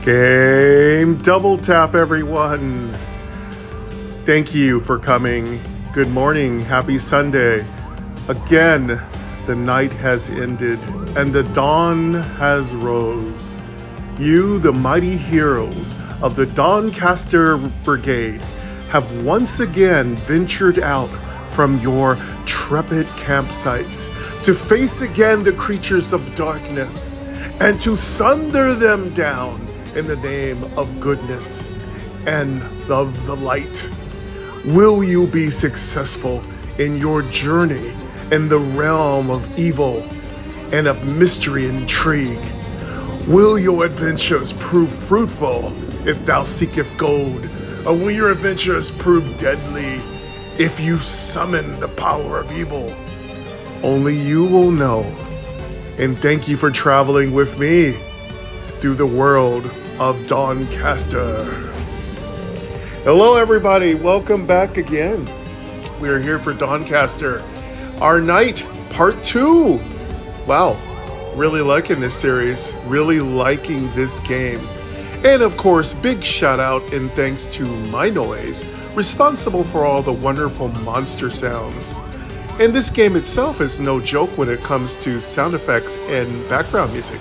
Game double tap, everyone. Thank you for coming. Good morning. Happy Sunday. Again, the night has ended and the dawn has rose. You, the mighty heroes of the Dawncaster Brigade, have once again ventured out from your trepid campsites to face again the creatures of darkness and to sunder them down in the name of goodness and of the light. Will you be successful in your journey in the realm of evil and of mystery and intrigue? Will your adventures prove fruitful if thou seeketh gold, or will your adventures prove deadly if you summon the power of evil? Only you will know. And thank you for traveling with me through the world of Dawncaster. Hello everybody, welcome back again. We are here for Dawncaster, our night, part 2. Wow, really liking this series, really liking this game. And of course, big shout out and thanks to My Noise, responsible for all the wonderful monster sounds. And this game itself is no joke when it comes to sound effects and background music.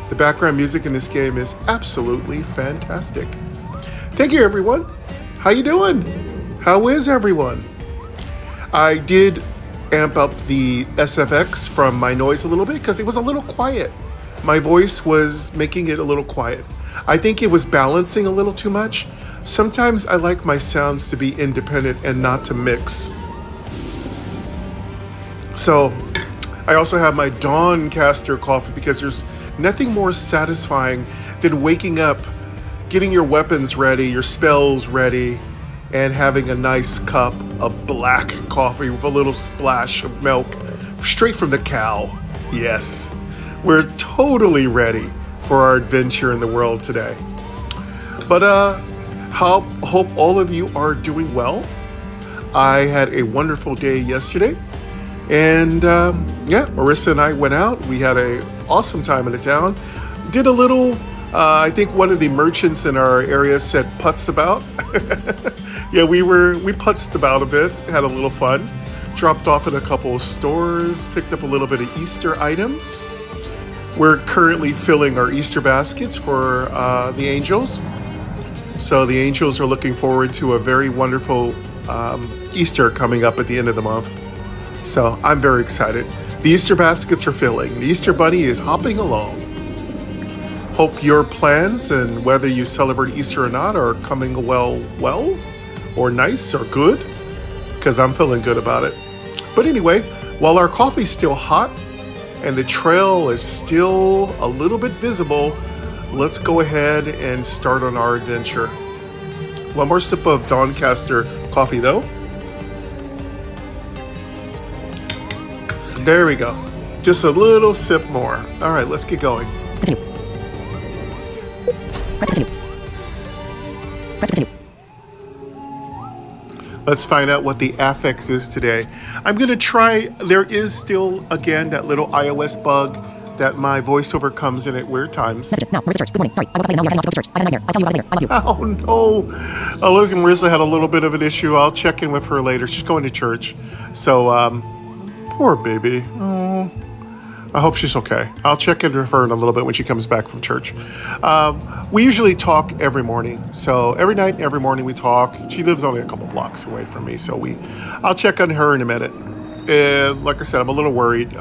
The background music in this game is absolutely fantastic. Thank you, everyone. How you doing? How is everyone? I did amp up the SFX from My Noise a little bit because it was a little quiet. My voice was making it a little quiet. I think it was balancing a little too much. Sometimes I like my sounds to be independent and not to mix. So I also have my Dawncaster coffee because there's nothing more satisfying than waking up, getting your weapons ready, your spells ready, and having a nice cup of black coffee with a little splash of milk straight from the cow. Yes, we're totally ready for our adventure in the world today. But hope all of you are doing well. I had a wonderful day yesterday. And yeah, Marissa and I went out. We had an awesome time in the town. Did a little, I think one of the merchants in our area said putz about. Yeah, we putzed about a bit, had a little fun. Dropped off at a couple of stores, picked up a little bit of Easter items. We're currently filling our Easter baskets for the angels. So the angels are looking forward to a very wonderful Easter coming up at the end of the month. So I'm very excited. The Easter baskets are filling. The Easter bunny is hopping along. Hope your plans and whether you celebrate Easter or not are coming well, or nice or good, because I'm feeling good about it. But anyway, while our coffee's still hot and the trail is still a little bit visible, let's go ahead and start on our adventure. One more sip of Dawncaster coffee though. There we go. Just a little sip more. All right, let's get going. Continue. Press continue. Press continue. Let's find out what the affix is today. I'm going to try, there is still, again, that little iOS bug that my voiceover comes in at weird times. Messages. Now, Marissa Church. Good morning. Sorry, I woke up and now you're heading off to go to church. I had a nightmare. I'll tell you about it later. I love you. Oh no. Oh, listen, Marissa had a little bit of an issue. I'll check in with her later. She's going to church. So, poor baby. Oh, I hope she's okay. I'll check in with her in a little bit when she comes back from church. We usually talk every morning. So every night and every morning we talk. She lives only a couple blocks away from me. So I'll check on her in a minute. Like I said, I'm a little worried.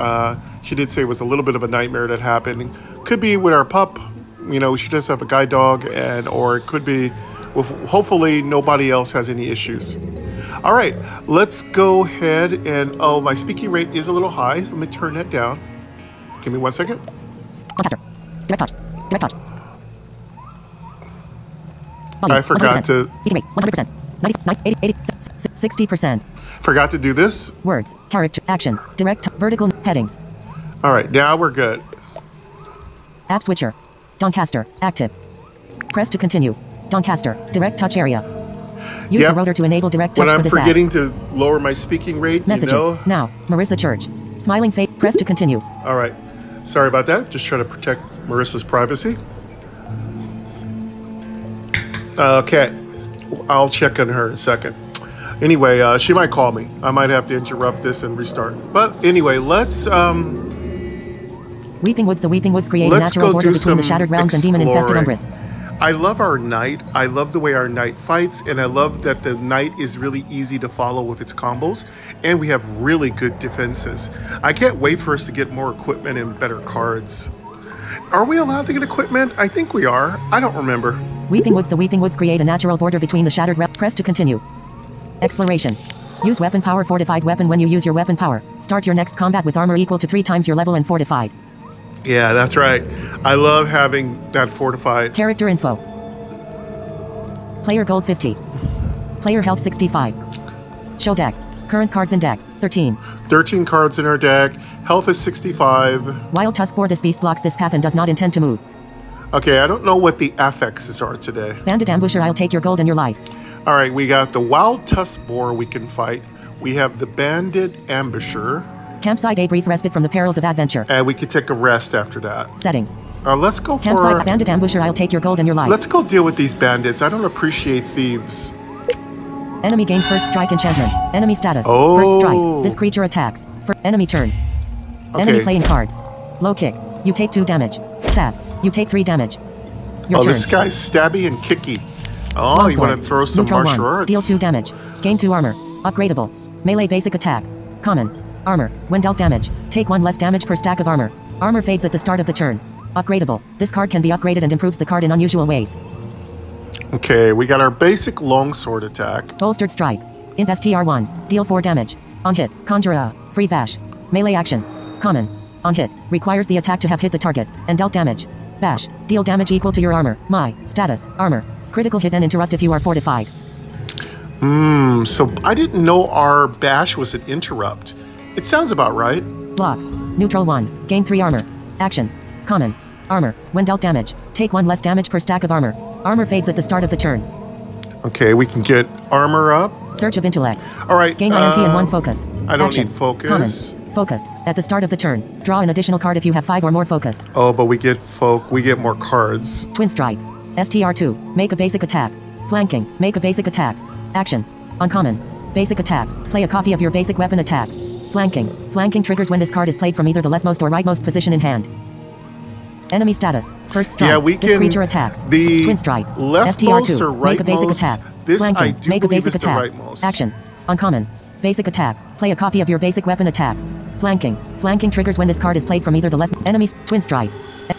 She did say it was a little bit of a nightmare that happened. Could be with our pup. You know, she does have a guide dog, or it could be with, hopefully nobody else has any issues. All right, let's go ahead and, oh, my speaking rate is a little high, so let me turn that down. Give me 1 second. Dawncaster. Direct touch. Direct touch. I forgot to... Speaking rate, 100%. 90, 80, 60%. Forgot to do this. Words, character, actions, direct, vertical, headings. All right, now we're good. App switcher. Dawncaster, active. Press to continue. Dawncaster, direct touch area. Use the rotor to enable direct touch when for this I'm forgetting to lower my speaking rate, Messages. You know. Now, Marissa Church. Smiling face. Press to continue. All right. Sorry about that. Just trying to protect Marissa's privacy. Okay, I'll check on her in a second. Anyway, she might call me. I might have to interrupt this and restart. But anyway, let's Weeping Woods. The Weeping Woods create a natural border between the Shattered Realms and demon-infested Umbras. I love our knight. I love the way our knight fights, and I love that the knight is really easy to follow with its combos, and we have really good defenses. I can't wait for us to get more equipment and better cards. Are we allowed to get equipment? I think we are. I don't remember. Weeping Woods. The Weeping Woods create a natural border between the Shattered Realms. Press to continue. Exploration. Use weapon power. Fortified weapon. When you use your weapon power, start your next combat with armor equal to 3 times your level and fortified. Yeah, that's right. I love having that fortified. Character info. Player gold 50. Player health 65. Show deck. Current cards in deck 13. 13 cards in our deck. Health is 65. Wild Tusk Boar. This beast blocks this path and does not intend to move. Okay, I don't know what the affixes are today. Bandit Ambusher. I'll take your gold and your life. All right, we got the Wild Tusk Boar we can fight. We have the Bandit Ambusher. Campsite. A brief respite from the perils of adventure. And we could take a rest after that. Settings. Let's go Campsite. for... Bandit Ambusher. I'll take your gold and your life. Let's go deal with these bandits. I don't appreciate thieves. Enemy gains first strike enchantment. Enemy status. Oh. First strike. This creature attacks. For enemy turn. Okay. Enemy playing cards. Low kick. You take 2 damage. Stab. You take 3 damage. Your turn. This guy's stabby and kicky. Oh, Longsword. you want to throw some Neutral martial 1. arts. Deal 2 damage. Gain 2 armor. Upgradable. Melee basic attack. Common. Armor. When dealt damage, take 1 less damage per stack of armor. Armor fades at the start of the turn. Upgradable. This card can be upgraded and improves the card in unusual ways. Okay, we got our basic longsword attack. Bolstered strike. Int STR1. Deal 4 damage. On hit. Conjure a. Free bash. Melee action. Common. On hit. Requires the attack to have hit the target and dealt damage. Bash. Deal damage equal to your armor. My. Status. Armor. Critical hit and interrupt if you are fortified. So I didn't know our bash was an interrupt. It sounds about right. Block. Neutral 1. Gain 3 armor. Action. Common. Armor. When dealt damage, take 1 less damage per stack of armor. Armor fades at the start of the turn. Okay, we can get armor up. Surge of intellect. All right. Gain INT and 1 focus. I don't Action. need focus. Common. Focus. At the start of the turn, draw an additional card if you have 5 or more focus. Oh, but we get more cards. Twin strike. STR2. Make a basic attack. Flanking. Make a basic attack. Action. Uncommon. Basic attack. Play a copy of your basic weapon attack. Flanking. Flanking triggers when this card is played from either the leftmost or rightmost position in hand. Enemy status. First strike. Yeah, we this can. Creature attacks. The Twin strike. leftmost STR2. or rightmost. Make a basic attack. This Flanking. I do Make a believe basic is the attack. rightmost. Action. Uncommon. Basic attack. Play a copy of your basic weapon attack. Flanking. Flanking triggers when this card is played from either the left. Enemies. Twin strike.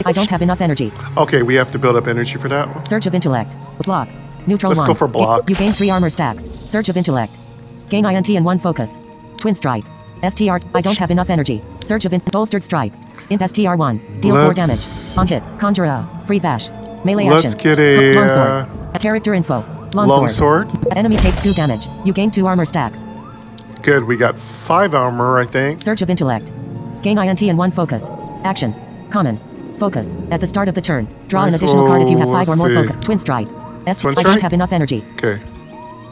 I don't have enough energy. Okay, we have to build up energy for that one. Surge of intellect. Block. Neutral 1. Let's go for block. You gain 3 armor stacks. Surge of intellect. Gain INT and 1 focus. Twin strike. STR. I don't have enough energy. Surge of bolstered strike. Int STR1. Deal 4 damage. On hit. Conjure a. Free bash. Melee Let's action. get a Longsword. Character info. longsword. Enemy takes 2 damage. You gain 2 armor stacks. Good, we got 5 armor, I think. Surge of intellect. Gain INT and 1 focus. Action. Common. Focus. At the start of the turn, draw an additional card if you have 5 or more focus. Twin strike. Twin I strike? don't have enough energy. Okay.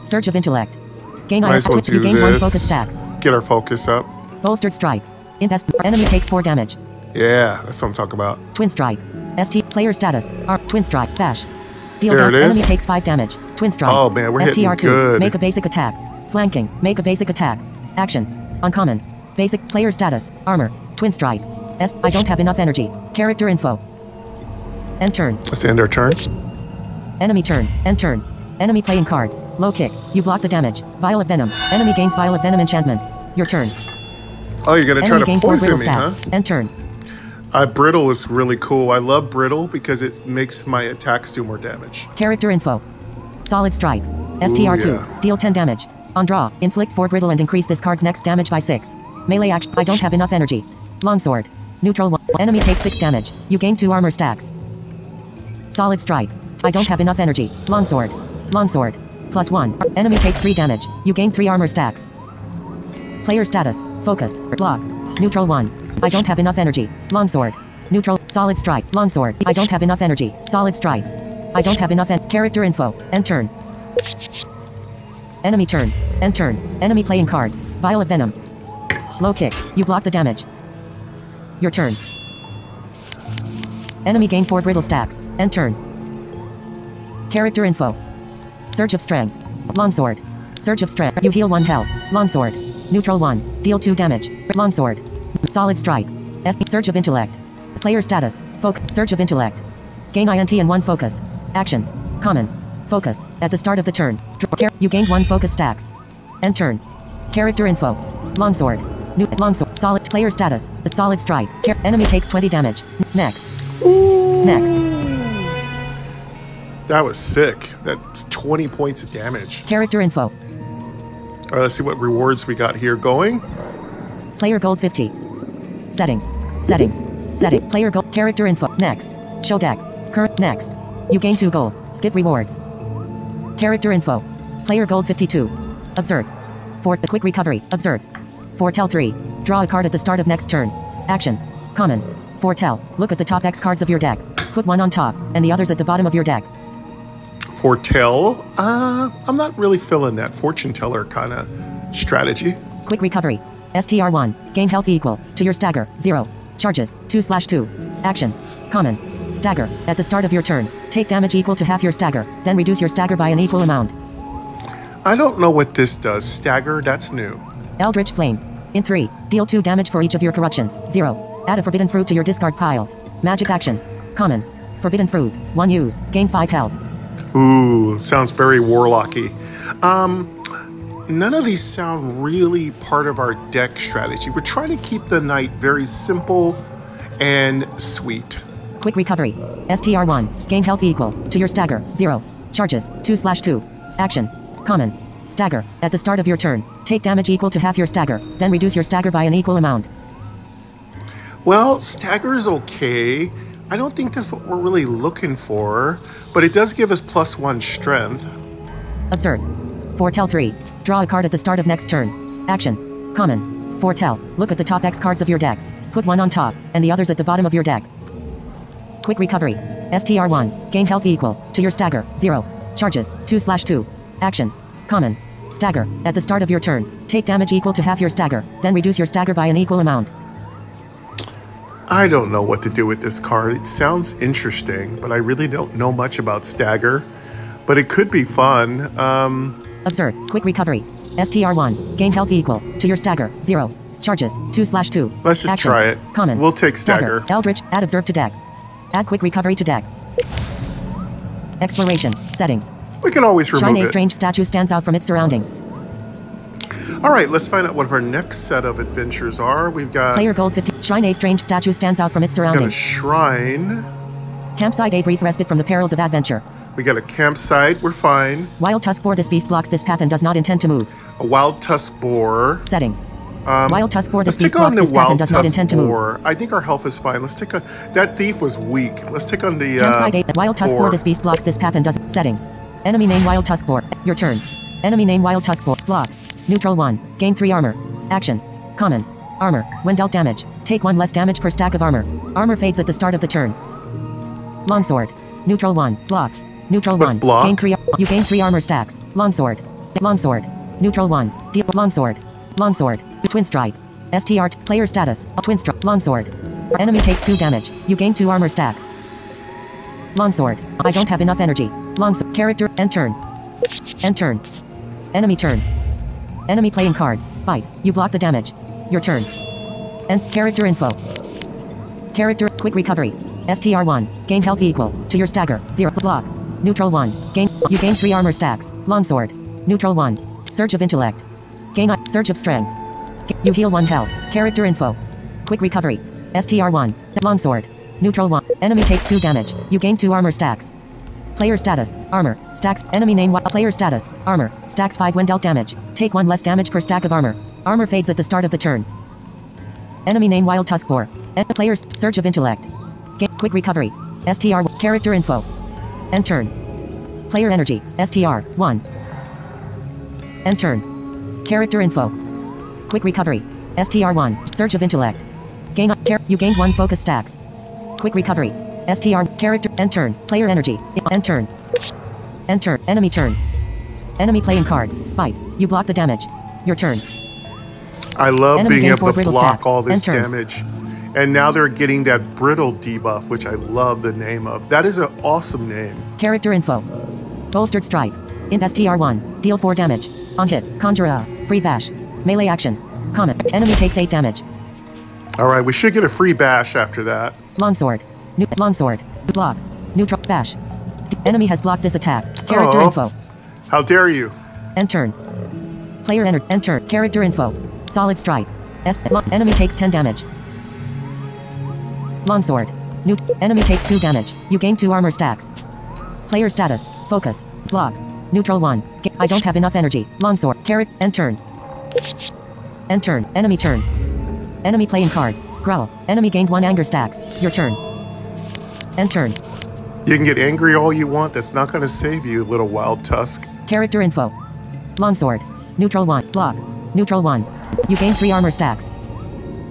Surge of intellect. Gain Might as well INT. You do gain 1 this. focus stacks. Get our focus up. Bolstered strike. Enemy takes 4 damage. Yeah, that's what I'm talking about. Twin strike. Player status. Twin strike. Bash. Deal There it Enemy is. takes 5 damage. Twin strike. Oh, man, we're hitting STR2. good. Make a basic attack. Flanking. Make a basic attack. Action. Uncommon. Basic player status. Armor. Twin strike. I don't have enough energy. Character info. End turn. Let's end our turn. Enemy turn. End turn. Enemy playing cards. Low kick. You block the damage. Vial of Venom. Enemy gains Vial of Venom enchantment. Your turn. Oh, you're going to try Enemy to gains 4 poison brittle me, stats. huh? End turn. Brittle is really cool. I love brittle because it makes my attacks do more damage. Character info. Solid strike. STR2. yeah. Deal 10 damage. On draw, inflict 4 brittle and increase this card's next damage by 6. Melee action. I don't have enough energy. Longsword. Neutral 1. Enemy takes 6 damage. You gain 2 armor stacks. Solid strike. I don't have enough energy. Longsword. Longsword. +1. Enemy takes 3 damage. You gain 3 armor stacks. Player status. Focus. Block. Neutral 1. I don't have enough energy. Longsword. Neutral. Solid strike. Longsword. I don't have enough energy. Solid strike. I don't have enough character info. End turn. Enemy turn. End turn. Enemy playing cards. Vial of Venom. Low kick. You block the damage. Your turn. Enemy gain 4 brittle stacks. End turn. Character info. Surge of strength. Longsword. Surge of strength. You heal 1 health. Longsword. Neutral 1. Deal 2 damage. Longsword. Solid strike. Surge of intellect. Player status. Surge of intellect. Gain INT and 1 focus. Action. Common. Focus. At the start of the turn. You gained 1 focus stacks. End turn. Character info. Longsword. New longsword. Solid player status. Solid strike. Enemy takes 20 damage. Next. Ooh. Next. That was sick. That's 20 points of damage. Character info. All right, let's see what rewards we got here going. Player gold 50. Settings. Settings. Setting. Player gold. Character info. Next. Show deck. Current. Next. You gain 2 gold. Skip rewards. Character info. Player gold 52. Observe. For the quick recovery. Observe. Foretell 3. Draw a card at the start of next turn. Action. Common. Foretell. Look at the top X cards of your deck. Put 1 on top, and the others at the bottom of your deck. Foretell? I'm not really feeling that fortune teller kind of strategy. Quick recovery. STR1. Gain health equal to your stagger. 0. Charges. 2/2. Action. Common. Stagger. At the start of your turn. Take damage equal to half your stagger. Then reduce your stagger by an equal amount. I don't know what this does. Stagger, that's new. Eldritch Flame. In 3. Deal 2 damage for each of your corruptions. 0. Add a forbidden fruit to your discard pile. Magic action. Common. Forbidden fruit. 1 use. Gain 5 health. Ooh, sounds very warlocky. None of these sound really part of our deck strategy. We're trying to keep the night very simple and sweet. Quick recovery. STR1. Gain health equal to your stagger. 0. Charges. 2/2. Action. Common. Stagger. At the start of your turn. Take damage equal to half your stagger. Then reduce your stagger by an equal amount. Well, stagger's okay. I don't think that's what we're really looking for, but it does give us +1 strength. Observe. Foretell 3. Draw a card at the start of next turn. Action. Common. Foretell. Look at the top X cards of your deck. Put 1 on top, and the others at the bottom of your deck. Quick recovery. STR1. Gain health equal to your stagger. 0. Charges. 2/2. Action. Common. Stagger. At the start of your turn. Take damage equal to half your stagger. Then reduce your stagger by an equal amount. I don't know what to do with this card. It sounds interesting, but I really don't know much about stagger. But it could be fun. Observe. Quick recovery. STR1. Gain health equal to your stagger. 0. Charges. 2/2. Let's just Action. try it. Common. We'll take stagger. Eldritch. Add observe to deck. Add quick recovery to deck. Exploration. Settings. We can always remove Shine a it. strange statue stands out from its surroundings. All right, let's find out what our next set of adventures are. We've got Player gold 50. Shine a strange statue stands out from its got a surroundings. shrine. Campsite a brief respite from the perils of adventure. We got a campsite. We're fine. Wild tusk boar. This beast blocks this path and does not intend to move. A wild tusk boar. Settings. Wild tusk boar. This Let's beast take on blocks the this path and wild does not tusk intend to move. boar. I think our health is fine. Let's take on that thief was weak. Let's take on the Campsite a wild tusk boar. This beast blocks this path and does settings. Enemy name wild tusk boar. Your turn. Enemy name wild tusk boar. Block. Neutral 1. Gain 3 armor. Action. Common. Armor. When dealt damage, take 1 less damage per stack of armor. Armor fades at the start of the turn. Longsword. Neutral 1. Block. Neutral Let's 1. block. Gain 3. You gain 3 armor stacks. Longsword. Longsword. Neutral 1. Deal. Longsword. Longsword. Twin strike. STR. Player status. Twin strike. Longsword. Enemy takes 2 damage. You gain 2 armor stacks. Longsword. I don't have enough energy. Longsword. Character. End turn. End turn. Enemy turn. Enemy playing cards. Fight. You block the damage. Your turn. And character info. Character. Quick recovery. STR1. Gain health equal to your stagger. 0. Block. Neutral 1. Gain. You gain 3 armor stacks. Longsword. Neutral 1. Surge of intellect. Gain. Surge of strength. You heal 1 health. Character info. Quick recovery. STR1. Longsword. Neutral 1. Enemy takes 2 damage. You gain 2 armor stacks. Player status. Armor. Stacks. Enemy name. Player status. Armor. Stacks 5 when dealt damage. Take 1 less damage per stack of armor. Armor fades at the start of the turn. Enemy name wild tusk boar. Player's surge of intellect. Quick recovery. STR. Character info. End turn. Player energy. STR. 1. End turn. Character info. Quick recovery. STR 1. Surge of intellect. Gain. You gained 1 focus stacks. Quick recovery. STR. Character. End turn. Player energy. End turn. End turn. Enemy turn. Enemy playing cards. Fight. You block the damage. Your turn. I love Enemy being gain able 4 to brittle block stacks. all this End turn. damage. And now they're getting that brittle debuff, which I love the name of. That is an awesome name. Character info. Bolstered strike. Int STR1. Deal 4 damage. On hit. Conjure a. Free bash. Melee action. Common. Enemy takes 8 damage. Alright, we should get a free bash after that. Longsword. Longsword. Block. Neutral. Bash. Enemy has blocked this attack. Character info. How dare you? End turn. Player entered. Enter. Character info. Solid strike. Enemy takes 10 damage. Longsword. Enemy takes 2 damage. You gain 2 armor stacks. Player status. Focus. Block. Neutral 1. I don't have enough energy. Longsword. End turn. End turn. Enemy turn. Enemy playing cards. Growl. Enemy gained 1 anger stacks. Your turn. End turn. You can get angry all you want. That's not going to save you, little wild tusk. Character info. Longsword. Neutral 1. Block. Neutral 1. You gain 3 armor stacks.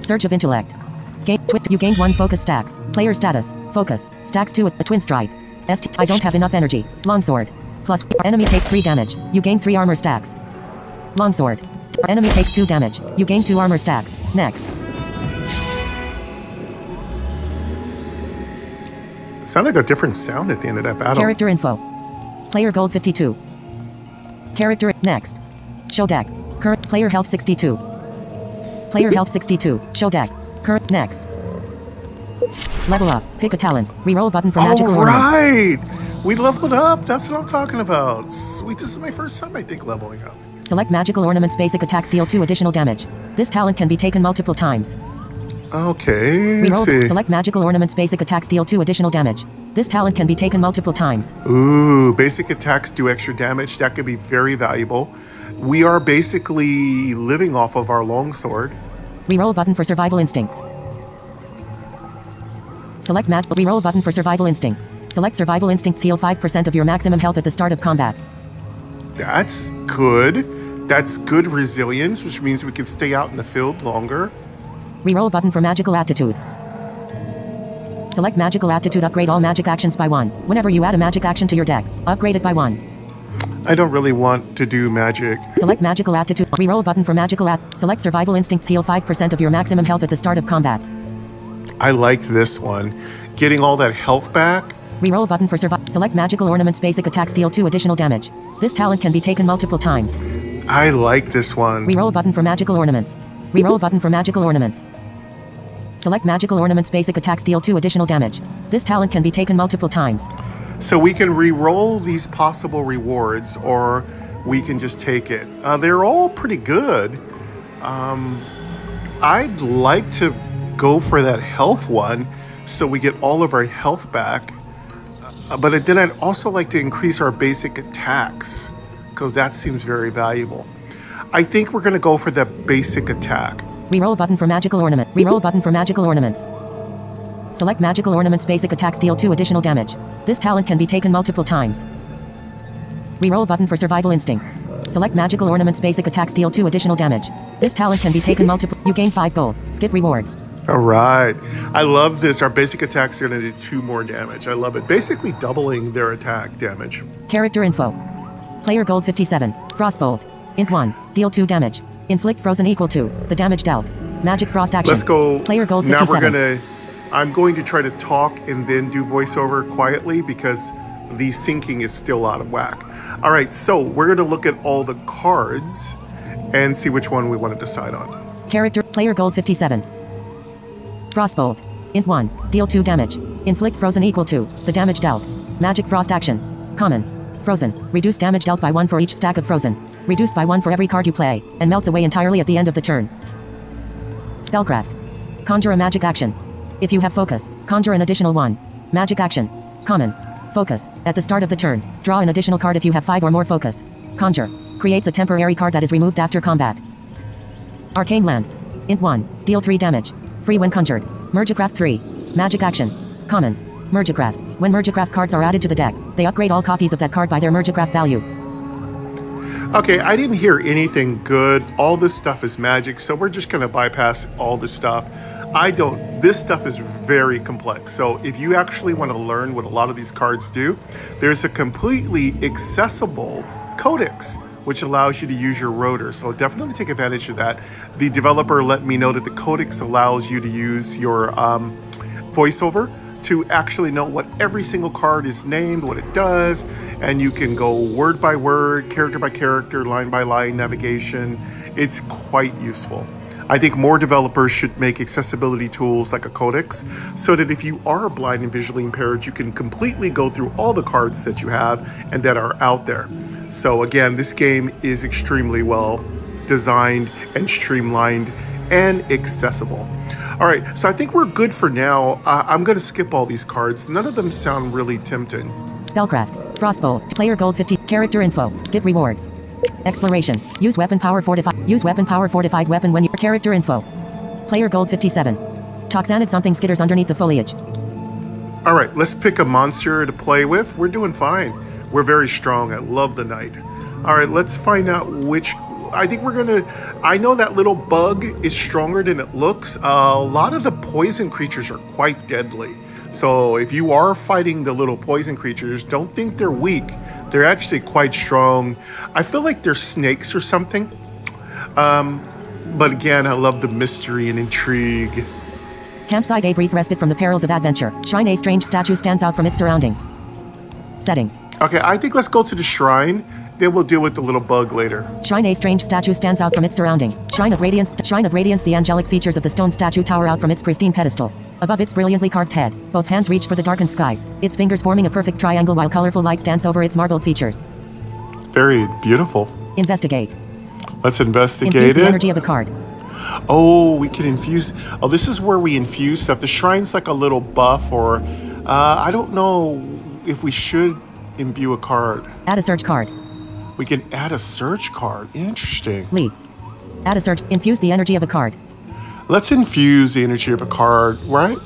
Surge of intellect. You gained 1 focus stacks. Player status. Focus. Stacks 2 a twin strike. I don't have enough energy. Longsword. Plus. Enemy takes 3 damage. You gain 3 armor stacks. Longsword. Enemy takes 2 damage. You gain 2 armor stacks. Next. It sounded like a different sound at the end of that battle. Character info. Player gold 52. Character. Next. Show deck. Current. Player health 62. Player health 62. Show deck. Current. Next. Level up. Pick a talent. Reroll button for magical ornaments. Alright! We leveled up. That's what I'm talking about. Sweet. This is my first time, I think, leveling up. Select magical ornaments. Basic attacks deal 2 additional damage. This talent can be taken multiple times. Okay, let's see. Select magical ornaments. Basic attacks deal 2 additional damage. This talent can be taken multiple times. Ooh, basic attacks do extra damage. That could be very valuable. We are basically living off of our longsword. Reroll button for survival instincts. Select reroll button for survival instincts. Select survival instincts. Heal 5% of your maximum health at the start of combat. That's good. That's good resilience, which means we can stay out in the field longer. Reroll button for magical aptitude. Select magical aptitude. Upgrade all magic actions by 1. Whenever you add a magic action to your deck, upgrade it by 1. I don't really want to do magic. Select magical aptitude. Reroll button for magical select survival instincts. Heal 5% of your maximum health at the start of combat. I like this one. Getting all that health back. Reroll button for survival. Select magical ornaments. Basic attacks deal 2 additional damage. This talent can be taken multiple times. I like this one. Reroll button for magical ornaments. Reroll button for magical ornaments. Select magical ornaments. Basic attacks deal 2 additional damage. This talent can be taken multiple times. So we can re-roll these possible rewards, or we can just take it. They're all pretty good. I'd like to go for that health one so we get all of our health back. But then I'd also like to increase our basic attacks, because that seems very valuable. I think we're going to go for the basic attack. Reroll button for magical ornament. Reroll button for magical ornaments. Select magical ornaments. Basic attacks deal 2 additional damage. This talent can be taken multiple times. Reroll button for survival instincts. Select magical ornaments. Basic attacks deal 2 additional damage. This talent can be taken multiple. You gain 5 gold. Skip rewards. All right. I love this. Our basic attacks are going to do 2 more damage. I love it. Basically doubling their attack damage. Character info. Player gold 57. Frostbolt. Int 1. Deal 2 damage. Inflict frozen equal to the damage dealt. Magic frost action. Let's go. Player gold 57. I'm going to try to talk and then do voiceover quietly because the syncing is still out of whack. All right, so we're going to look at all the cards and see which one we want to decide on. Character. Player gold 57. Frostbolt. Int 1. Deal 2 damage. Inflict frozen equal to the damage dealt. Magic frost action. Common. Frozen. Reduce damage dealt by 1 for each stack of frozen. Reduced by 1 for every card you play, and melts away entirely at the end of the turn. Spellcraft. Conjure a magic action. If you have focus, conjure an additional 1. Magic action. Common. Focus. At the start of the turn, draw an additional card if you have 5 or more focus. Conjure. Creates a temporary card that is removed after combat. Arcane Lance. Int 1. Deal 3 damage. Free when conjured. Mergecraft 3. Magic action. Common. Mergecraft. When Mergecraft cards are added to the deck, they upgrade all copies of that card by their Mergecraft value. Okay, I didn't hear anything good. All this stuff is magic, so we're just going to bypass all this stuff. This stuff is very complex. So if you actually want to learn what a lot of these cards do, there's a completely accessible codex, which allows you to use your rotor. So definitely take advantage of that. The developer let me know that the codex allows you to use your voiceover to actually know what every single card is named, what it does, and you can go word by word, character by character, line by line navigation. It's quite useful. I think more developers should make accessibility tools like a codex so that if you are blind and visually impaired, you can completely go through all the cards that you have and that are out there. So again, this game is extremely well designed and streamlined and accessible. All right, so I think we're good for now. I'm going to skip all these cards. None of them sound really tempting. Spellcraft. Frostbolt. Player gold 50. Character info. Skip rewards. Exploration. Use weapon power fortified. Use weapon power fortified weapon when your character info. Player gold 57. Toxanid something skitters underneath the foliage. All right, let's pick a monster to play with. We're doing fine. We're very strong. I love the knight. All right, let's find out which. I think we're gonna. I know that little bug is stronger than it looks. A lot of the poison creatures are quite deadly. So if you are fighting the little poison creatures, don't think they're weak. They're actually quite strong. I feel like they're snakes or something. But again, I love the mystery and intrigue. Campsite. A brief respite from the perils of adventure. Shrine. A strange statue stands out from its surroundings. Settings. Okay, I think let's go to the shrine. Then we'll deal with the little bug later. Shrine. A strange statue stands out from its surroundings. Shrine of Radiance. Shrine of Radiance. The angelic features of the stone statue tower out from its pristine pedestal. Above its brilliantly carved head, both hands reach for the darkened skies, its fingers forming a perfect triangle while colorful lights dance over its marbled features. Very beautiful. Investigate. Let's investigate Infuse it. the energy of a card. Oh, we can infuse. Oh, this is where we infuse stuff. The shrine's like a little buff, or I don't know if we should imbue a card. Add a search card. We can add a search card. Interesting. Lead. Add a search. Infuse the energy of a card. Let's infuse the energy of a card, right?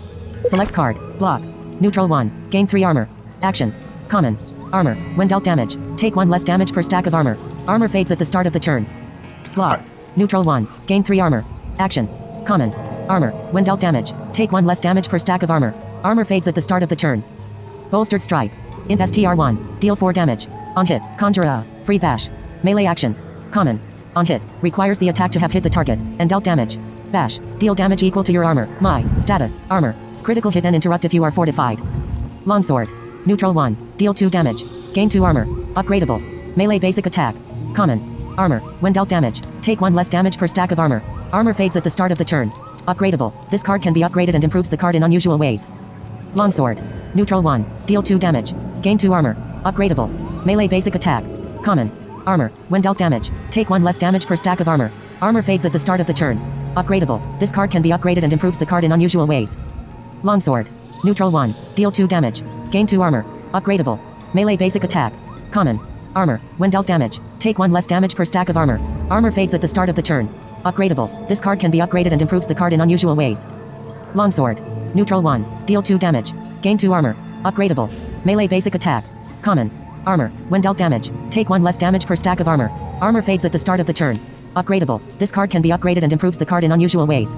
Select card. Block. Neutral 1. Gain 3 armor. Action. Common. Armor. When dealt damage, take 1 less damage per stack of armor. Armor fades at the start of the turn. Block. Neutral 1. Gain 3 armor. Action. Common. Armor. When dealt damage, take 1 less damage per stack of armor. Armor fades at the start of the turn. Bolstered strike. Int STR1. Deal 4 damage. On hit. Conjure a. Free bash. Melee action. Common. On hit. Requires the attack to have hit the target and dealt damage. Bash. Deal damage equal to your armor. My. Status. Armor. Critical hit and interrupt if you are fortified. Longsword. Neutral 1. Deal 2 damage. Gain 2 armor. Upgradable. Melee basic attack. Common. Armor. When dealt damage, take 1 less damage per stack of armor. Armor fades at the start of the turn. Upgradable. This card can be upgraded and improves the card in unusual ways. Longsword. Neutral 1. Deal 2 damage. Gain 2 armor. Upgradable. Melee basic attack. Common. Armor. When dealt damage, take 1 less damage per stack of armor. Armor fades at the start of the turn. Upgradable. This card can be upgraded and improves the card in unusual ways. Longsword. Neutral 1. Deal 2 damage. Gain 2 armor. Upgradable. Melee basic attack. Common. Armor. When dealt damage, take 1 less damage per stack of armor. Armor fades at the start of the turn. Upgradable. This card can be upgraded and improves the card in unusual ways. Longsword. Neutral 1. Deal 2 damage. Gain 2 armor. Upgradable. Melee basic attack. Common. Armor. When dealt damage, take 1 less damage per stack of armor. Armor fades at the start of the turn. Upgradable. This card can be upgraded and improves the card in unusual ways.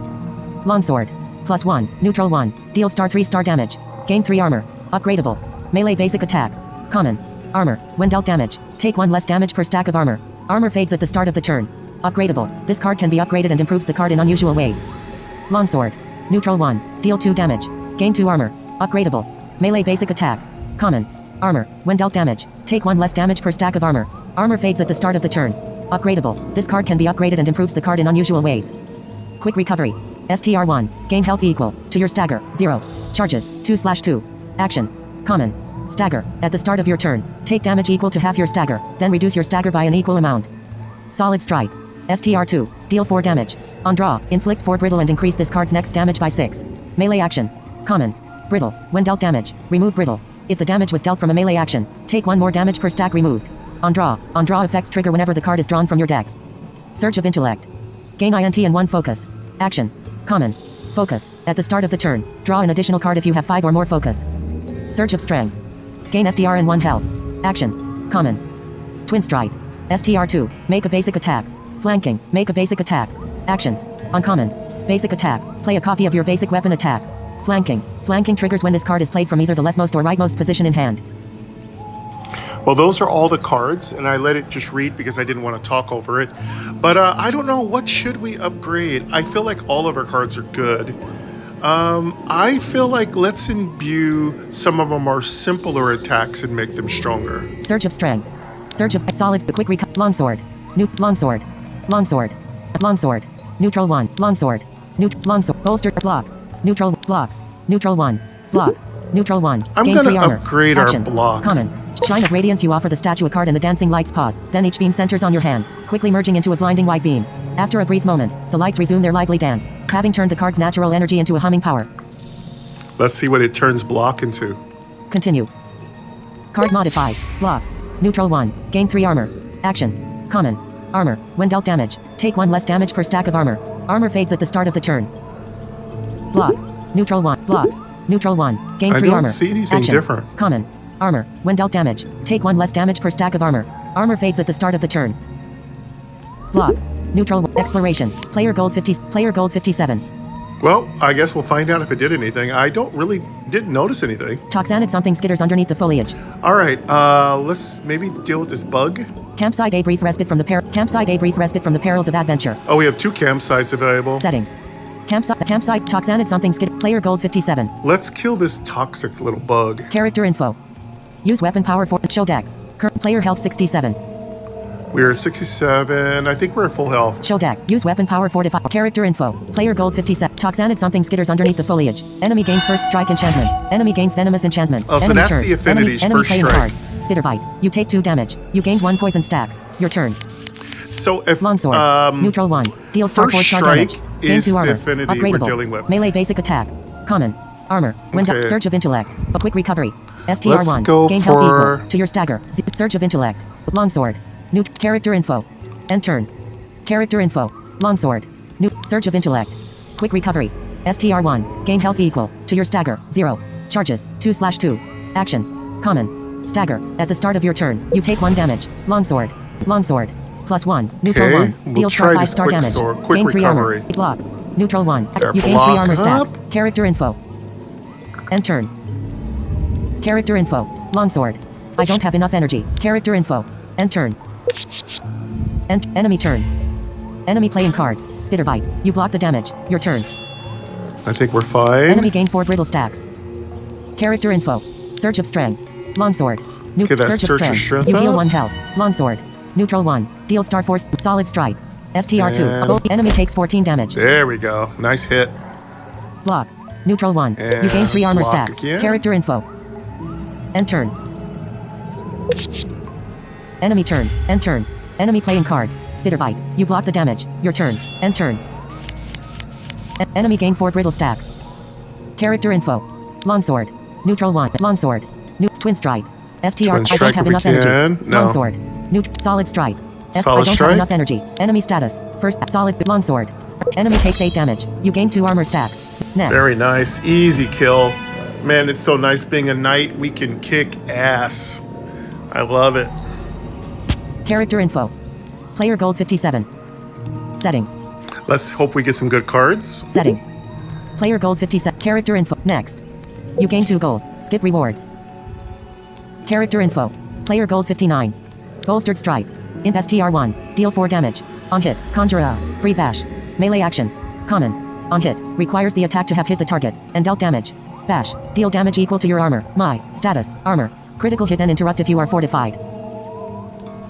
Longsword. Plus 1. Neutral 1. Deal star 3 star damage. Gain 3 armor. Upgradable. Melee basic attack. Common. Armor. When dealt damage, take 1 less damage per stack of armor. Armor fades at the start of the turn. Upgradable. This card can be upgraded and improves the card in unusual ways. Longsword. Neutral 1. Deal 2 damage. Gain 2 armor. Upgradable. Melee basic attack. Common. Armor. When dealt damage, take 1 less damage per stack of armor. Armor fades at the start of the turn. Upgradable. This card can be upgraded and improves the card in unusual ways. Quick recovery. STR1. Gain health equal to your stagger. 0. Charges. 2/2. Action. Common. Stagger. At the start of your turn, take damage equal to half your stagger, then reduce your stagger by an equal amount. Solid strike. STR2. Deal 4 damage. On draw, inflict 4 brittle and increase this card's next damage by 6. Melee action. Common. Brittle. When dealt damage, remove brittle. If the damage was dealt from a melee action, take 1 more damage per stack removed. On draw effects trigger whenever the card is drawn from your deck. Surge of intellect. Gain INT and 1 focus. Action. Common. Focus. At the start of the turn, draw an additional card if you have 5 or more focus. Surge of strength. Gain STR and 1 health. Action. Common. Twin strike. STR2. Make a basic attack. Flanking. Make a basic attack. Action. Uncommon. Basic attack. Play a copy of your basic weapon attack. Flanking. Flanking triggers when this card is played from either the leftmost or rightmost position in hand. Well, those are all the cards, and I let it just read because I didn't want to talk over it. But I don't know, what should we upgrade? I feel like all of our cards are good. I feel like let's imbue some of them are simpler attacks and make them stronger. Surge of strength. Surge of solid. Quick longsword. Longsword. Longsword. Longsword. Neutral 1. Longsword. Longsword. Bolster. Block. Neutral. Block. Neutral 1. Block. Neutral 1. I'm Gain gonna 3 armor. upgrade Action. our block. Common. Shine of Radiance. You offer the statue a card and the dancing lights pause. Then each beam centers on your hand, quickly merging into a blinding white beam. After a brief moment, the lights resume their lively dance, having turned the card's natural energy into a humming power. Let's see what it turns block into. Continue. Card modified. Block. Neutral 1. Gain 3 armor. Action. Common. Armor. When dealt damage, take 1 less damage per stack of armor. Armor fades at the start of the turn. Block. Neutral 1. Block. Neutral 1. Gain 3 armor. I don't see anything Action. different. Common. Armor. When dealt damage, take 1 less damage per stack of armor. Armor fades at the start of the turn. Block. Neutral. Exploration. Player gold 50. Player gold 57. Well, I guess we'll find out if it did anything. I didn't notice anything. Toxanid something skitters underneath the foliage. All right, let's maybe deal with this bug. Campsite a brief respite from the perils of adventure. Oh, we have 2 campsites available. Settings. Campsite toxanid something skid. Player gold 57. Let's kill this toxic little bug. Character info. Use weapon power for show deck. Current player health 67. We're 67. I think we're at full health. Show deck. Use weapon power 45. Character info. Player gold 57. Toxanid something skitters underneath the foliage. Enemy gains first strike enchantment. Enemy gains venomous enchantment. Oh, so enemy that's turn. the affinities. Enemy First playing strike. cards. Spitter bite. You take 2 damage. You gained 1 poison stacks. Your turn. So if Longsword. Neutral 1. Deal star first 4 star strike damage. Gain is 2 the armor. affinity Upgradable. we're dealing with. Melee basic attack. Common. Armor. When Okay. surge of intellect. A quick recovery. STR1. Let's go Gain for- health equal to your stagger. Surge of intellect. Longsword. New character info. End turn. Character info. Longsword. New surge of intellect. Quick recovery. STR1. Gain health equal to your stagger. 0. Charges. 2/2. Action. Common. Stagger. At the start of your turn, you take 1 damage. Longsword. Longsword. +1. Neutral Okay, 1. we'll Deal try 5 this star quick damage. sword- quick Gain 3 recovery. armor. Block. Neutral 1. There, You gain 3 block armor up. stacks. Character info. End turn. Character info. Longsword. I don't have enough energy. Character info. End turn. Enemy turn. Enemy playing cards. Spitter bite. You block the damage. Your turn. I think we're fine. Enemy gain 4 brittle stacks. Character info. Surge of strength. Longsword. Let's get that surge of strength You heal up. 1 health. Longsword. Neutral 1. Deal star force. Solid strike. STR2. And- Enemy takes 14 damage. There we go. Nice hit. Block. Neutral 1. And You gain 3 armor block stacks. again. Character info. End turn. Enemy turn. End turn. Enemy playing cards. Spitter bite. You block the damage. Your turn. End turn. Enemy gain 4 brittle stacks. Character info. Longsword. Neutral 1. Longsword. Twin strike. STR. Twin I don't strike have if we enough energy. can. No. Longsword. Solid strike. Solid I don't strike? have enough energy. Enemy status. First solid longsword. Enemy takes 8 damage. You gain 2 armor stacks. Next. Very nice. Easy kill. Man, it's so nice being a knight. We can kick ass. I love it. Character info. Player gold 57. Settings. Let's hope we get some good cards. Settings. Player gold 57. Character info. Next. You gain 2 gold. Skip rewards. Character info. Player gold 59. Bolstered strike. Int STR1. Deal 4 damage. On hit. Conjure a. Free bash. Melee action. Common. On hit. Requires the attack to have hit the target and dealt damage. Bash. Deal damage equal to your armor. My. Status. Armor. Critical hit and interrupt if you are fortified.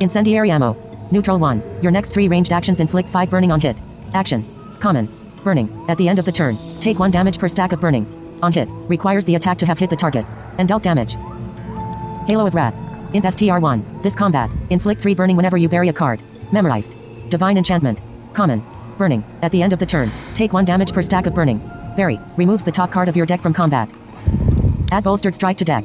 Incendiary ammo. Neutral 1. Your next 3 ranged actions inflict 5 burning on hit. Action. Common. Burning. At the end of the turn, take 1 damage per stack of burning. On hit. Requires the attack to have hit the target and dealt damage. Halo of Wrath. Int STR1. This combat. Inflict 3 burning whenever you bury a card. Memorized. Divine Enchantment. Common. Burning. At the end of the turn, take 1 damage per stack of burning. Bury. Removes the top card of your deck from combat. Add Bolstered Strike to deck.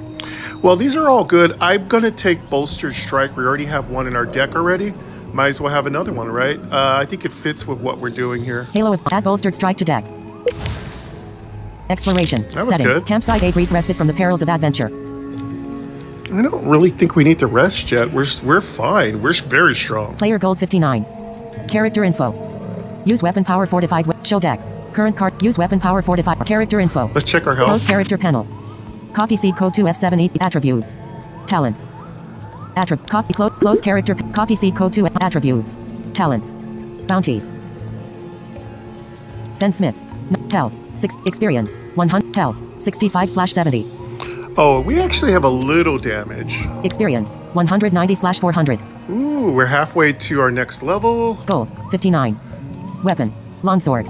Well, these are all good. I'm going to take Bolstered Strike. We already have one in our deck already. Might as well have another one, right? I think it fits with what we're doing here. Halo of Add Bolstered Strike to deck. Exploration. That was Setting. good. Campsite a brief respite from the perils of adventure. I don't really think we need to rest yet. We're fine. We're very strong. Player gold 59. Character info. Use weapon power fortified. Show deck. Current card. Use weapon power fortified. Character info. Let's check our Close health. character panel. Copy seed code 2F7E. Attributes. Talents. Copy close character. Copy seed code 2 Attributes. Talents. Bounties. Fensmith. health. 6 experience. 100 health. 65/70. Oh, we actually have a little damage. Experience. 190/400. Ooh, we're halfway to our next level. Goal. 59. Weapon. Longsword.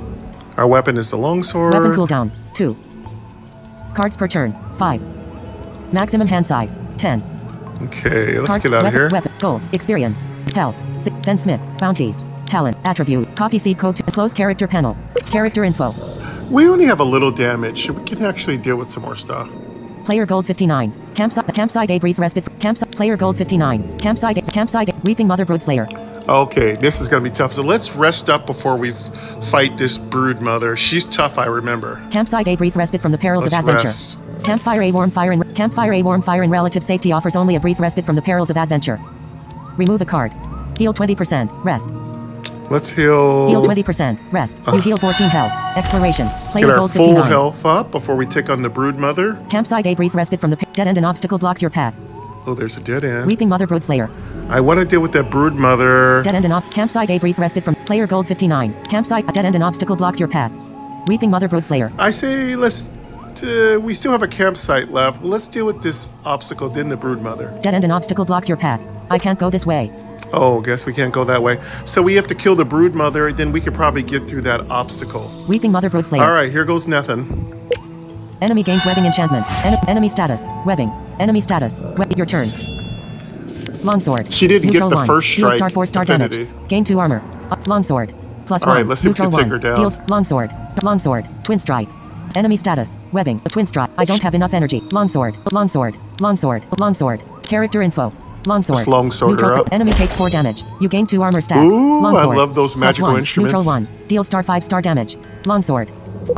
Our weapon is the longsword. Weapon cooldown. 2. Cards per turn. 5. Maximum hand size. 10. Okay, let's Cards, get out of here. Weapon. Goal. Experience. Health. Smith. Bounties. Talent. Attribute. Copy seed code to close character panel. Character info. We only have a little damage. We can actually deal with some more stuff. Player gold 59. Campsite a brief respite. Campsite. Player gold 59. Campsite. Reaping Mother Brood Slayer. Okay, this is going to be tough. So let's rest up before we fight this brood mother. She's tough, I remember. Campsite a brief respite from the perils of adventure. Rest. Campfire a warm fire and relative safety offers only a brief respite from the perils of adventure. Remove a card. Heal 20%. Rest. Let's heal. Heal 20%. Rest. You heal 14 health. Exploration. Player Get our gold full 59. health up before we take on the brood mother. Campsite a brief respite from the dead end. An obstacle blocks your path. Oh, there's a dead end. Reaping Mother Brood Slayer. I want to deal with that brood mother. Dead end and campsite a brief respite from player gold 59. Campsite dead end. An obstacle blocks your path. Reaping Mother Brood Slayer. I say let's. We still have a campsite left. Well, let's deal with this obstacle, then the brood mother. Dead end. An obstacle blocks your path. I can't go this way. Oh, guess we can't go that way. So we have to kill the brood mother, then we could probably get through that obstacle. Weeping Mother Brood Slayer. All right, here goes nothing. Enemy gains webbing enchantment. Enemy status. Webbing. Enemy status. Your turn. Longsword. She didn't Neutral get the 1. first strike. Deals star 4 star affinity. damage. Gain 2 armor. Longsword. Plus All 1. right, let's see if we Neutral can take 1. her down. Deals longsword. Longsword. Twin strike. Enemy status. Webbing. Twin strike. I don't have enough energy. Longsword. Longsword. Longsword. Longsword. Character info. Longsword. Let's longsword her up. Enemy takes 4 damage. You gain 2 armor stacks. Ooh, Longsword. I love those magical +1. instruments. Neutral 1. Deals star 5 star damage. Longsword.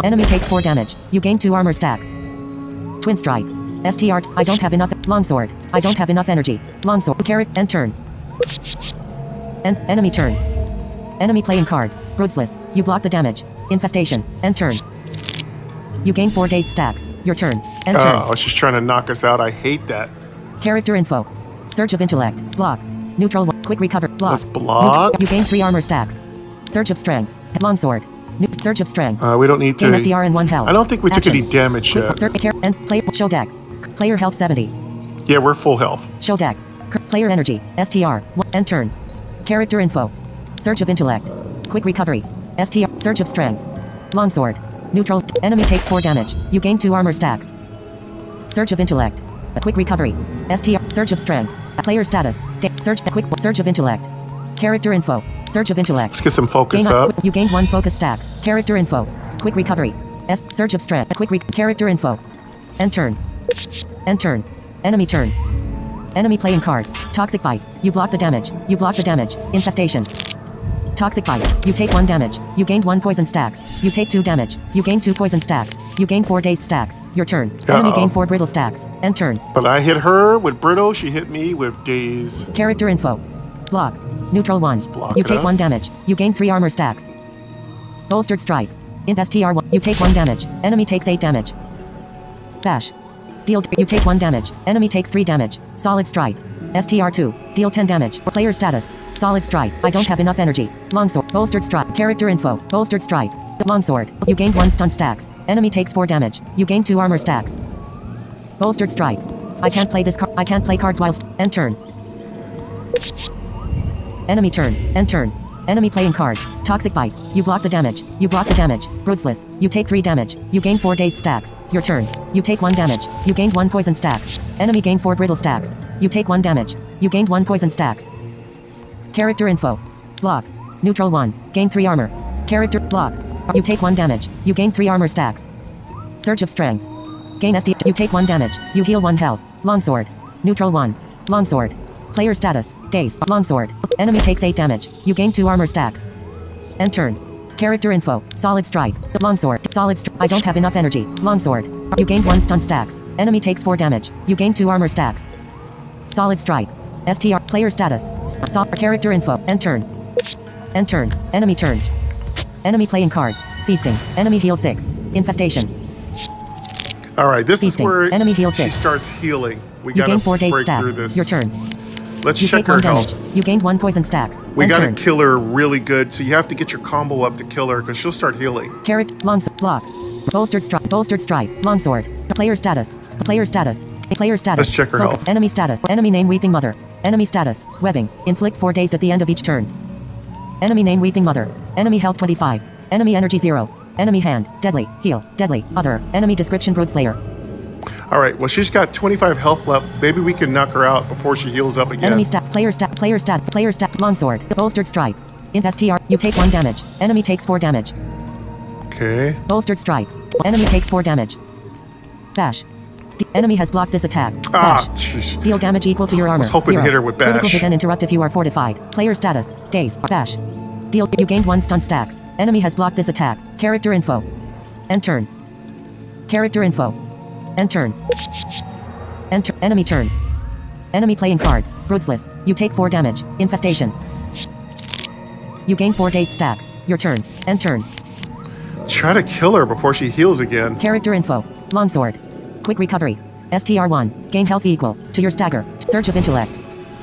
Enemy takes 4 damage. You gain 2 armor stacks. Twin strike. STR. I don't have enough. Longsword. I don't have enough energy. Longsword. Carrot. End turn. Enemy turn. Enemy playing cards. Broodsless. You block the damage. Infestation. End turn. You gain 4 dazed stacks. Your turn. End turn. Oh, she's trying to knock us out. I hate that. Character info. Surge of intellect. Block. Neutral 1. Quick recover. Block. Let's block. You gain 3 armor stacks. Surge of strength. Longsword. Surge of strength. We don't need to. Gain SDR and 1 health. I don't think we Action. took any damage yet. And player show deck. Player health 70. Yeah, we're full health. Show deck. Player energy. STR. End turn. Character info. Surge of intellect. Quick recovery. STR. Surge of strength. Longsword. Neutral. Enemy takes 4 damage. You gain 2 armor stacks. Surge of intellect. Quick recovery. STR. Surge of strength. Player status. Surge of intellect. Character info. Surge of intellect. Let's get some focus up. You gained 1 focus stacks. Character info. Quick recovery. Surge of strength. Character info. End turn. End turn. Enemy turn. Enemy playing cards. Toxic bite. You block the damage. You block the damage. Infestation. Toxic bite. You take 1 damage. You gained 1 poison stacks. You take 2 damage. You gain 2 poison stacks. You gain 4 dazed stacks. Your turn. Enemy gain 4 brittle stacks. End turn. But I hit her with brittle. She hit me with daze. Character info. Block. Neutral 1. You take 1 damage. You gain 3 armor stacks. Bolstered strike. Int STR 1. You take 1 damage. Enemy takes 8 damage. Bash. Deal. You take 1 damage. Enemy takes 3 damage. Solid strike. STR 2. Deal 10 damage. Player status. Solid strike. I don't have enough energy. Longsword. Bolstered strike. Character info. Bolstered strike. Longsword. You gain 1 stun stacks. Enemy takes 4 damage. You gain 2 armor stacks. Bolstered strike. I can't play this card. I can't play cards whilst. End turn. Enemy turn. End turn. Enemy playing cards. Toxic bite. You block the damage. You block the damage. Broodsless. You take 3 damage. You gain 4 dazed stacks. Your turn. You take 1 damage. You gained 1 poison stacks. Enemy gain 4 brittle stacks. You take 1 damage. You gained 1 poison stacks. Character info. Block. Neutral 1. Gain 3 armor. Character. Block. You take 1 damage. You gain 3 armor stacks. Surge of strength. Gain SD. You take 1 damage. You heal 1 health. Longsword. Neutral 1. Longsword. Player status. Daze. Longsword. Enemy takes 8 damage. You gain 2 armor stacks. End turn. Character info. Solid strike. Longsword. Solid strike. I don't have enough energy. Longsword. You gained 1 stun stacks. Enemy takes 4 damage. You gain 2 armor stacks. Solid strike. STR. Player status. Character info. End turn. End turn. Enemy turn. Enemy playing cards. Feasting. Enemy heal 6. Infestation. All right, this Feasting. is where Enemy heal she 6. starts healing. We You gotta gain 4 dazed break stacks. through this. Your turn. Let's You check take her 1 damage. health. You gained 1 poison stacks. We End gotta turn. kill her really good, so you have to get your combo up to kill her, because she'll start healing. Carrot. Block. Bolstered strike. Bolstered strike. Longsword. Player status. Player status. Player status. Let's check her health. Enemy status. Enemy name Weeping Mother. Enemy status. Webbing. Inflict 4 dazed at the end of each turn. Enemy name Weeping Mother. Enemy health 25. Enemy energy 0. Enemy hand. Deadly. Heal. Deadly. Other. Enemy description Brood Slayer. All right. Well, she's got 25 health left. Maybe we can knock her out before she heals up again. Enemy stat. Player stat. Player stat. Player stat. Longsword. Bolstered strike. Int STR. You take 1 damage. Enemy takes 4 damage. Okay. Bolstered strike. Enemy takes 4 damage. Bash. Enemy has blocked this attack. Bash. Jeez. Deal damage equal to your armor. I was hoping to hit her with Critical bash. hit and interrupt if you are fortified. Player status. Daze. Bash. Deal. You gained 1 stun stacks. Enemy has blocked this attack. Character info. End turn. Character info. End turn. Enter. Enemy turn. Enemy playing cards. Ruthless. You take 4 damage. Infestation. You gain 4 dazed stacks. Your turn. End turn. Try to kill her before she heals again. Character info. Longsword. Quick recovery. STR1. Gain health equal to your stagger. Surge of intellect.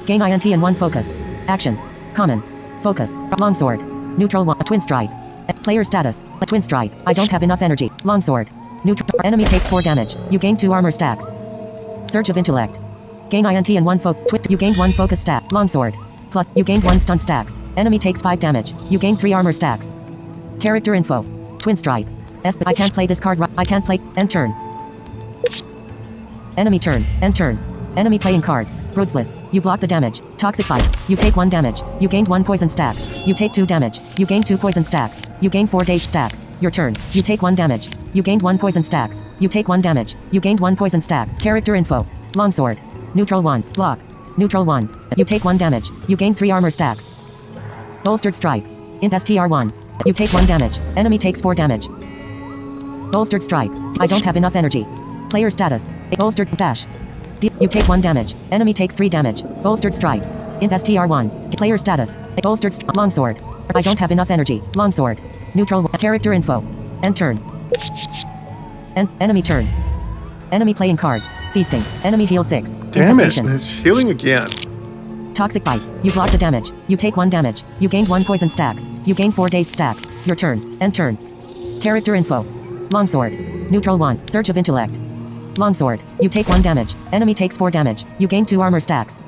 Gain INT and 1 focus. Action. Common. Focus. Longsword. Neutral 1. Twin strike. Player status. Twin strike. I don't have enough energy. Longsword. Neutral. Enemy takes 4 damage. You gain 2 armor stacks. Surge of intellect. Gain INT and 1 focus. You gained 1 focus stack. Longsword. Plus. You gained 1 stun stacks. Enemy takes 5 damage. You gain 3 armor stacks. Character info. Twin strike. I can't play this card. I can't play. End turn. Enemy turn. End turn. Enemy playing cards. Ruthless. You block the damage. Toxic bite. You take 1 damage. You gained 1 poison stacks. You take 2 damage. You gain 2 poison stacks. You gain 4 dazed stacks. Your turn. You take 1 damage. You gained 1 poison stacks. You take 1 damage. You gained 1 poison stack. Character info. Longsword. Neutral 1. Block. Neutral 1. You take 1 damage. You gain 3 armor stacks. Bolstered strike. Int STR1. You take 1 damage. Enemy takes 4 damage. Bolstered strike. I don't have enough energy. Player status. Bolstered dash. You take 1 damage. Enemy takes 3 damage. Bolstered strike. Int STR1. Player status. Bolstered longsword. I don't have enough energy. Longsword. Neutral. Character info. End turn. Enemy turn. Enemy playing cards. Feasting. Enemy heal 6. Damn it. It's healing again. Toxic bite. You block the damage. You take 1 damage. You gained 1 poison stacks. You gain 4 dazed stacks. Your turn. End turn. Character info. Longsword. Neutral 1. Surge of intellect. Longsword. You take 1 damage. Enemy takes 4 damage. You gain 2 armor stacks.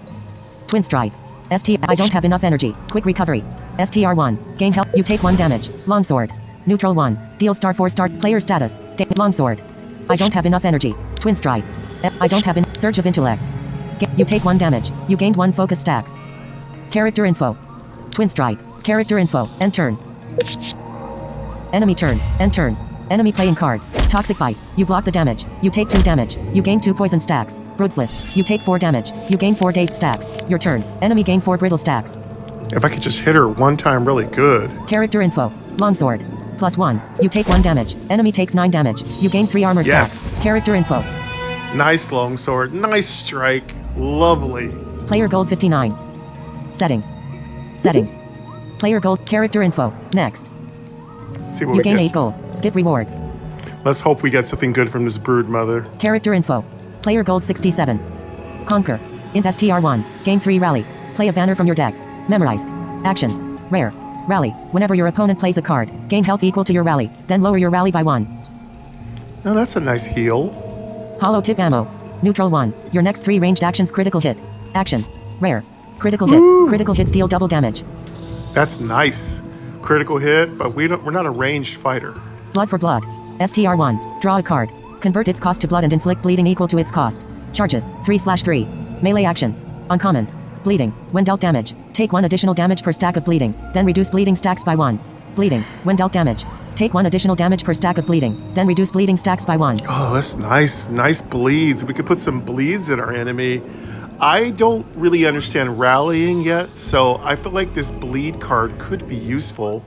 Twin strike. I don't have enough energy. Quick recovery. STR1. Gain health. You take 1 damage. Longsword. Neutral 1. Deal star 4 star. Player status. Longsword. I don't have enough energy. Twin strike. I don't have surge of intellect. You take 1 damage. You gained 1 focus stacks. Character info. Twin strike. Character info. End turn. Enemy turn. End turn. Enemy playing cards. Toxic bite. You block the damage. You take 2 damage. You gain 2 poison stacks. Ruthless. You take 4 damage. You gain 4 dazed stacks. Your turn. Enemy gain 4 brittle stacks. If I could just hit her 1 time really good. Character info. Longsword. +1. You take 1 damage. Enemy takes 9 damage. You gain 3 armor stacks. Character info. Nice longsword. Nice strike. Lovely. Player gold 59. Settings. Settings. Player gold. Character info. Next. See what you we gain get. 8 gold. Skip rewards. Let's hope we get something good from this brood mother. Character info. Player gold 67. Conquer. Int STR1. Gain 3 rally. Play a banner from your deck. Memorized. Action. Rare. Rally. Whenever your opponent plays a card, gain health equal to your rally. Then lower your rally by 1. Now that's a nice heal. Hollow tip ammo. Neutral 1. Your next 3 ranged actions critical hit. Action. Rare. Critical hit. Ooh. Critical hits deal double damage. That's nice. Critical hit, but we're not a ranged fighter. Blood for blood. STR1. Draw a card. Convert its cost to blood and inflict bleeding equal to its cost. Charges. 3/3. Melee action. Uncommon. Bleeding. When dealt damage, take 1 additional damage per stack of bleeding, then reduce bleeding stacks by 1. Bleeding. When dealt damage, take 1 additional damage per stack of bleeding, then reduce bleeding stacks by 1. Oh, that's nice. Nice bleeds. We could put some bleeds in our enemy. I don't really understand rallying yet, so I feel like this bleed card could be useful.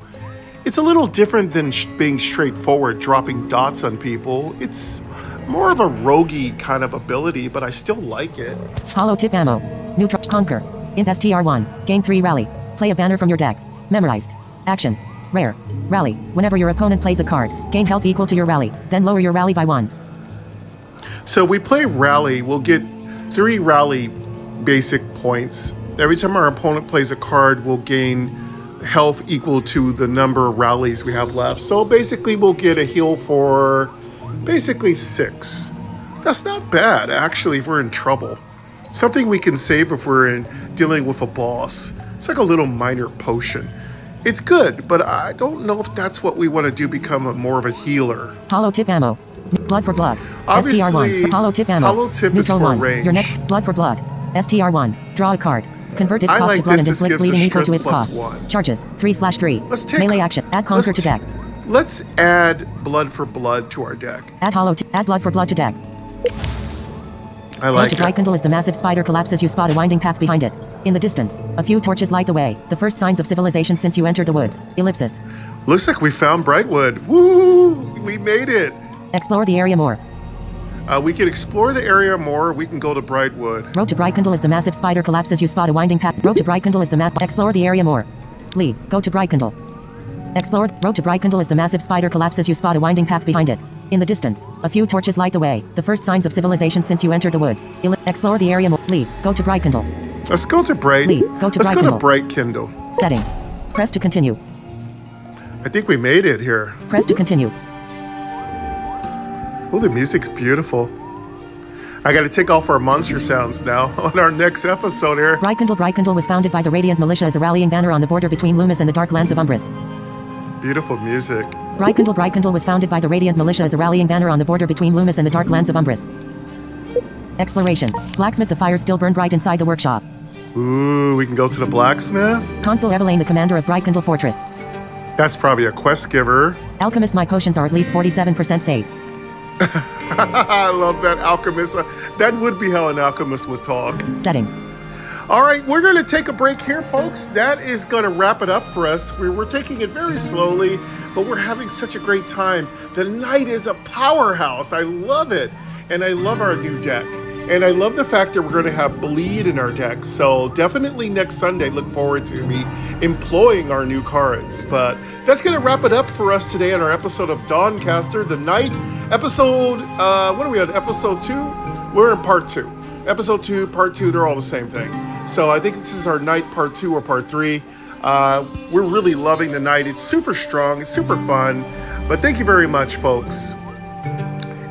It's a little different than being straightforward, dropping dots on people. It's more of a roguey kind of ability, but I still like it. Hollow tip ammo. Neutral. Conquer. Int STR1. Gain 3 rally. Play a banner from your deck. Memorized. Action. Rare. Rally. Whenever your opponent plays a card, gain health equal to your rally. Then lower your rally by 1. So we play rally, we'll get 3 rally basic points. Every time our opponent plays a card, we'll gain health equal to the number of rallies we have left. So basically we'll get a heal for basically 6. That's not bad, actually, if we're in trouble. Something we can save if we're dealing with a boss. It's like a little minor potion. It's good, but I don't know if that's what we want to do, become more of a healer. Hollow tip ammo. Blood for blood. Obviously, STR1. Hollow tip ammo. Hollow tip is for range. Your next blood for blood. STR1. Draw a card. Convert its I cost like to blood this. and This inflict gives us bleeding equal to strength its cost. +1. Charges 3/3. Let's take Melee action. Add conquer to deck. Let's add blood for blood to our deck. Add blood for blood to deck. I like to it. Kindle as the massive spider collapses, you spot a winding path behind it. In the distance, a few torches light the way. The first signs of civilization since you entered the woods. Ellipsis. Looks like we found Brightwood. Woo! We made it. Explore the area more. We can explore the area more. We can go to Brightwood. Road to Brightcandle as the massive spider collapses, you spot a winding path. Road to Brightcandle as the map. Explore the area more. Lead. Go to Brightcandle. Explore. Road to Brightcandle as the massive spider collapses, you spot a winding path behind it. In the distance, a few torches light the way. The first signs of civilization since you entered the woods. Explore the area more. Lead. Go to Brightcandle. Let's go to Bright. Lead. Go to Let's go to Brightcandle. Bright Kindle. Settings. Press to continue. I think we made it here. Press to continue. Oh, the music's beautiful. I got to take off our monster sounds now on our next episode here. Brightcandle was founded by the Radiant Militia as a rallying banner on the border between Loomis and the Dark Lands of Umbris. Beautiful music. Brightcandle was founded by the Radiant Militia as a rallying banner on the border between Loomis and the Dark Lands of Umbris. Exploration. Blacksmith, the fire still burned bright inside the workshop. Ooh, we can go to the blacksmith. Consul Evelyn, the commander of Brightcandle Fortress. That's probably a quest giver. Alchemist, my potions are at least 47% safe. I love that alchemist. That would be how an alchemist would talk. Settings. All right, we're going to take a break here, folks. That is going to wrap it up for us. We're taking it very slowly, but we're having such a great time. The night is a powerhouse. I love it. And I love our new deck. And I love the fact that we're going to have bleed in our deck. So definitely next Sunday, look forward to me employing our new cards. But that's going to wrap it up for us today on our episode of Dawncaster, the night episode. What are we on? Episode 2? We're in part 2. Episode 2, part 2, they're all the same thing. So I think this is our night part 2 or part 3. We're really loving the night. It's super strong. It's super fun. But thank you very much, folks.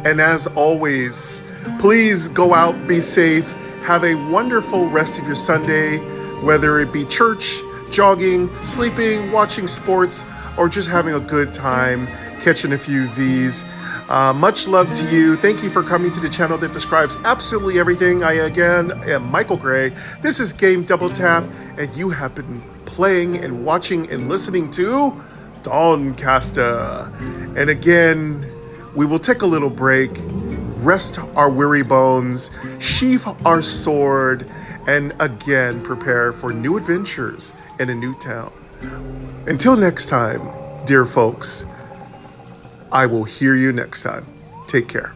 And as always, please go out, be safe, have a wonderful rest of your Sunday, whether it be church, jogging, sleeping, watching sports, or just having a good time, catching a few Z's. Much love to you. Thank you for coming to the channel that describes absolutely everything. I, again, am Michael Gray. This is Game Double Tap, and you have been playing and watching and listening to Dawncaster. And again, we will take a little break, rest our weary bones, sheath our sword, and again prepare for new adventures in a new town. Until next time, dear folks, I will hear you next time. Take care.